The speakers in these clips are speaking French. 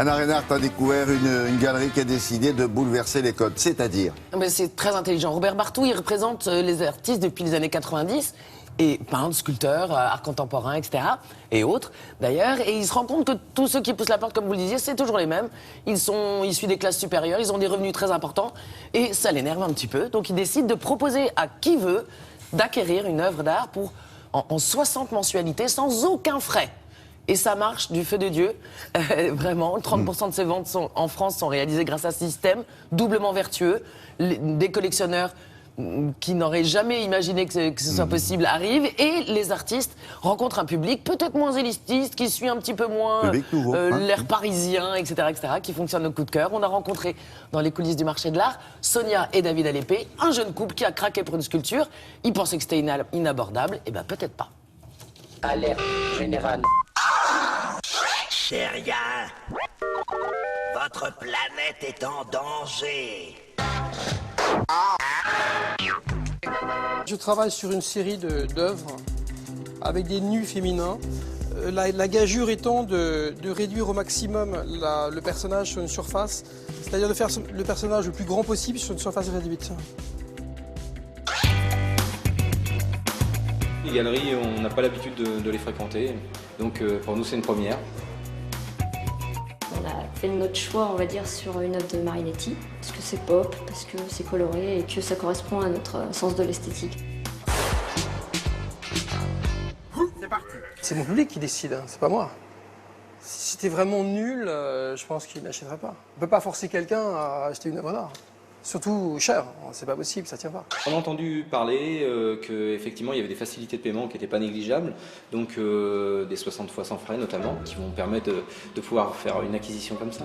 Anna Reinhardt a découvert une galerie qui a décidé de bouleverser les codes, c'est-à-dire... C'est très intelligent. Robert Bartou, il représente les artistes depuis les années 90, et peintres, sculpteurs, art contemporain, etc. Et autres, d'ailleurs. Et il se rend compte que tous ceux qui poussent la porte, comme vous le disiez, c'est toujours les mêmes. Ils sont issus des classes supérieures, ils ont des revenus très importants, et ça l'énerve un petit peu. Donc il décide de proposer à qui veut d'acquérir une œuvre d'art en 60 mensualités, sans aucun frais. Et ça marche du feu de Dieu, vraiment. 30% de ces ventes en France sont réalisées grâce à ce système doublement vertueux. Des collectionneurs qui n'auraient jamais imaginé que ce soit possible arrivent, et les artistes rencontrent un public peut-être moins élitiste, qui suit un petit peu moins l'air parisien, etc., qui fonctionne au coup de cœur. On a rencontré dans les coulisses du marché de l'art Sonia et David Alépé, un jeune couple qui a craqué pour une sculpture. Ils pensaient que c'était inabordable, et bien peut-être pas. Alerte générale. C'est rien. Votre planète est en danger. Je travaille sur une série d'œuvres avec des nus féminins. La gageure étant de réduire au maximum le personnage sur une surface, c'est-à-dire de faire le personnage le plus grand possible sur une surface réduite. Les galeries, on n'a pas l'habitude de les fréquenter, donc pour nous c'est une première. On a fait notre choix, on va dire, sur une œuvre de Marinetti, parce que c'est pop, parce que c'est coloré et que ça correspond à notre sens de l'esthétique. C'est mon public qui décide, hein, c'est pas moi. Si c'était vraiment nul, je pense qu'il n'achèterait pas. On ne peut pas forcer quelqu'un à acheter une œuvre d'art. Surtout cher, c'est pas possible, ça tient pas. On a entendu parler qu'effectivement il y avait des facilités de paiement qui n'étaient pas négligeables, donc des 60 fois sans frais notamment, qui vont permettre de pouvoir faire une acquisition comme ça.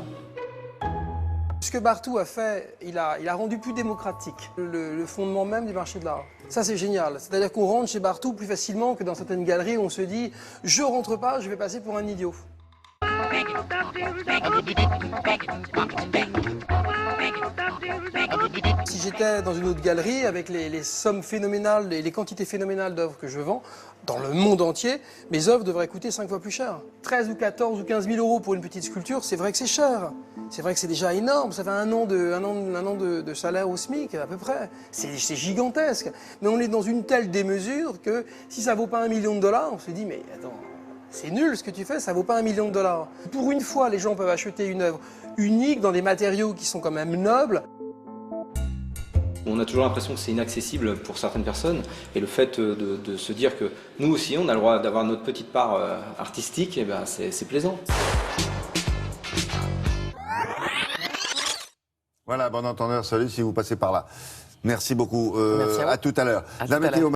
Ce que Bartou a fait, il a rendu plus démocratique le fondement même du marché de l'art. Ça c'est génial, c'est-à-dire qu'on rentre chez Bartou plus facilement que dans certaines galeries où on se dit « je rentre pas, je vais passer pour un idiot ». Si j'étais dans une autre galerie avec les sommes phénoménales et les quantités phénoménales d'œuvres que je vends, dans le monde entier, mes œuvres devraient coûter 5 fois plus cher. 13 ou 14 ou 15 000 euros pour une petite sculpture, c'est vrai que c'est cher. C'est vrai que c'est déjà énorme, ça fait un an de salaire au SMIC à peu près. C'est gigantesque. Mais on est dans une telle démesure que si ça vaut pas $1 million, on se dit mais attends, c'est nul ce que tu fais, ça vaut pas $1 million. Pour une fois, les gens peuvent acheter une œuvre unique dans des matériaux qui sont quand même nobles. On a toujours l'impression que c'est inaccessible pour certaines personnes, et le fait de se dire que nous aussi on a le droit d'avoir notre petite part artistique, et ben c'est plaisant. Voilà, bon entendeur, salut si vous passez par là. Merci beaucoup, Merci à vous. à tout à l'heure. À tout à l'heure.